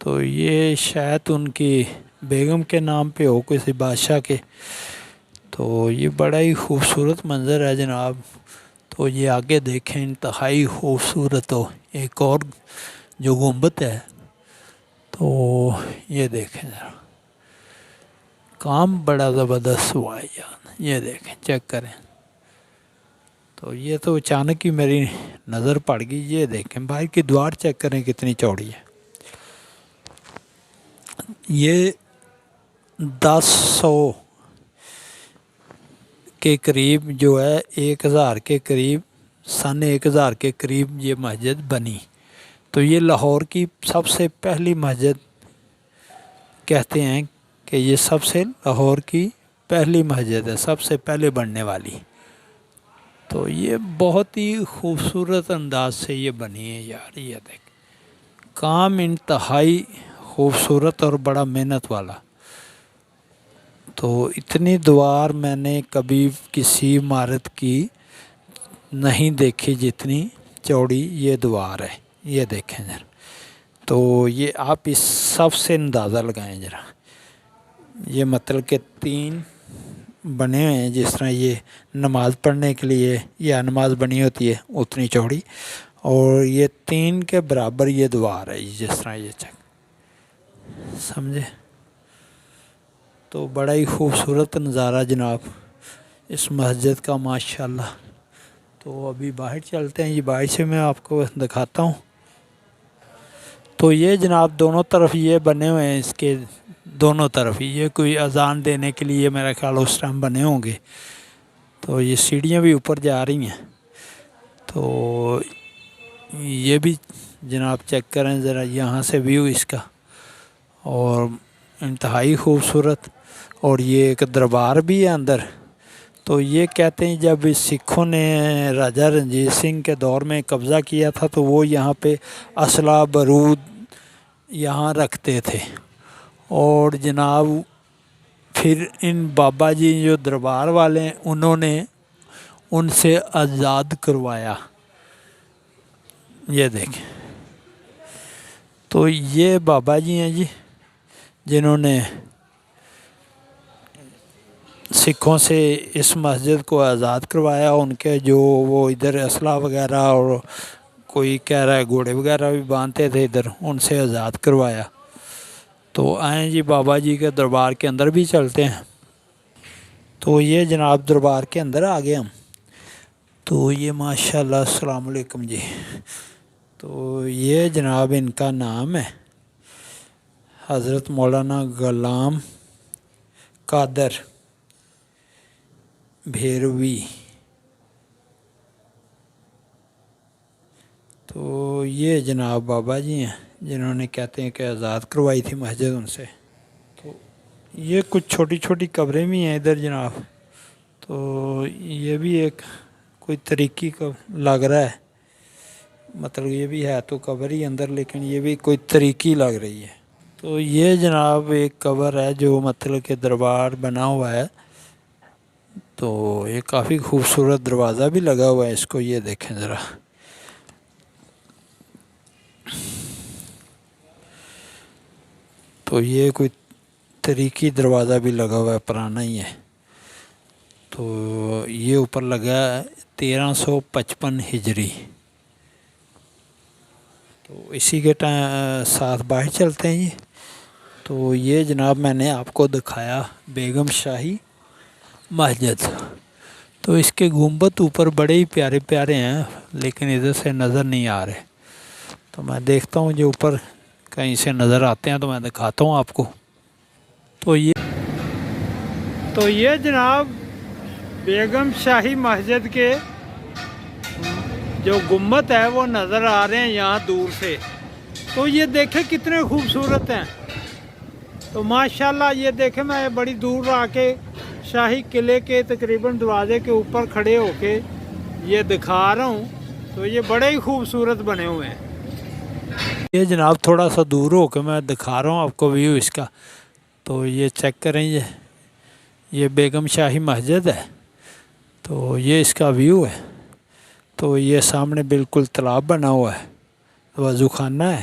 تو یہ شاید ان کی بیگم کے نام پہ ہو کسی بادشاہ کے. تو یہ بڑا ہی خوبصورت منظر ہے جناب. تو یہ آگے دیکھیں انتہائی خوبصورت ہو ایک اور جو گنبد ہے. تو یہ دیکھیں ذرا کام بڑا زبردست ہوا ہے یار. یہ دیکھیں چیک کریں. تو یہ تو اچانک ہی میری نظر پڑ گئی. یہ دیکھیں باہر کی دیوار چیک کریں کتنی چوڑی ہے. یہ 1000 کے قریب جو ہے 1000 کے قریب سن 1000 کے قریب یہ مسجد بنی. تو یہ لاہور کی سب سے پہلی مسجد کہتے ہیں کہ یہ سب سے لاہور کی پہلی مسجد ہے, سب سے پہلے بننے والی. تو یہ بہت ہی خوبصورت انداز سے یہ بنی ہے یار. یہ دیکھ کام انتہائی خوبصورت اور بڑا محنت والا. تو اتنی دیوار میں نے کبھی کسی عمارت کی نہیں دیکھی جتنی چوڑی یہ دیوار ہے. یہ دیکھیں ذرا. تو یہ آپ اس سب سے اندازہ لگائیں ذرا. یہ مطلب کہ 3 بنے ہوئے ہیں جس طرح یہ نماز پڑھنے کے لیے یا نماز بنی ہوتی ہے اتنی چوڑی, اور یہ 3 کے برابر یہ دیوار ہے جس طرح یہ چیک سمجھے. تو بڑا ہی خوبصورت نظارہ جناب اس مسجد کا ماشاءاللہ. تو ابھی باہر چلتے ہیں. یہ باہر سے میں آپ کو دکھاتا ہوں. تو یہ جناب دونوں طرف یہ بنے ہوئے ہیں, اس کے دونوں طرف یہ کوئی اذان دینے کے لیے میرا خیال اس ٹائم بنے ہوں گے. تو یہ سیڑھیاں بھی اوپر جا رہی ہیں. تو یہ بھی جناب چیک کریں ذرا یہاں سے ویو اس کا, اور انتہائی خوبصورت. اور یہ ایک دربار بھی ہے اندر. تو یہ کہتے ہیں جب سکھوں نے راجہ رنجیت سنگھ کے دور میں قبضہ کیا تھا تو وہ یہاں پہ اسلحہ بارود یہاں رکھتے تھے. اور جناب پھر ان بابا جی جو دربار والے ہیں انہوں نے ان سے آزاد کروایا. یہ دیکھیں. تو یہ بابا جی ہیں جی جنہوں نے سکھوں سے اس مسجد کو آزاد کروایا. ان کے جو وہ ادھر اسلحہ وغیرہ اور کوئی کہہ رہا ہے گھوڑے وغیرہ بھی باندھتے تھے ادھر, ان سے آزاد کروایا. تو آئیں جی بابا جی کے دربار کے اندر بھی چلتے ہیں. تو یہ جناب دربار کے اندر آ گئے ہم. تو یہ ماشاءاللہ السلام علیکم جی. تو یہ جناب ان کا نام ہے حضرت مولانا غلام قادر بھیروی. تو یہ جناب بابا جی ہیں جنہوں نے کہتے ہیں کہ آزاد کروائی تھی مسجد ان سے. تو یہ کچھ چھوٹی چھوٹی قبریں بھی ہیں ادھر جناب. تو یہ بھی ایک کوئی طریقی کا لگ رہا ہے, مطلب یہ بھی ہے تو قبر ہی اندر لیکن یہ بھی کوئی طریقی لگ رہی ہے. تو یہ جناب ایک قبر ہے جو مطلب کہ دربار بنا ہوا ہے. تو یہ کافی خوبصورت دروازہ بھی لگا ہوا ہے اس کو. یہ دیکھیں ذرا. تو یہ کوئی طریقی دروازہ بھی لگا ہوا ہے, پرانا ہی ہے. تو یہ اوپر لگا ہے 1355 ہجری. تو اسی کے ساتھ باہر چلتے ہیں جی. تو یہ جناب میں نے آپ کو دکھایا بیگم شاہی مسجد. تو اس کے گنبد اوپر بڑے ہی پیارے پیارے ہیں لیکن ادھر سے نظر نہیں آ رہے. تو میں دیکھتا ہوں جو اوپر کہیں سے نظر آتے ہیں تو میں دکھاتا ہوں آپ کو. تو یہ جناب بیگم شاہی مسجد کے جو گنبد ہے وہ نظر آ رہے ہیں یہاں دور سے. تو یہ دیکھیں کتنے خوبصورت ہیں. تو ماشاءاللہ یہ دیکھیں میں بڑی دور آ کے شاہی قلعے کے تقریباً دروازے کے اوپر کھڑے ہو کے یہ دکھا رہا ہوں. تو یہ بڑے ہی خوبصورت بنے ہوئے ہیں. یہ جناب تھوڑا سا دور ہو کے میں دکھا رہا ہوں آپ کو ویو اس کا. تو یہ چیک کریں یہ بیگم شاہی مسجد ہے. تو یہ اس کا ویو ہے. تو یہ سامنے بالکل تالاب بنا ہوا ہے, وضو خانہ ہے.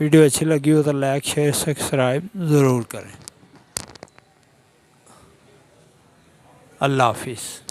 ویڈیو اچھی لگی ہو تو لائک شیئر سبسکرائب ضرور کریں. اللہ حافظ.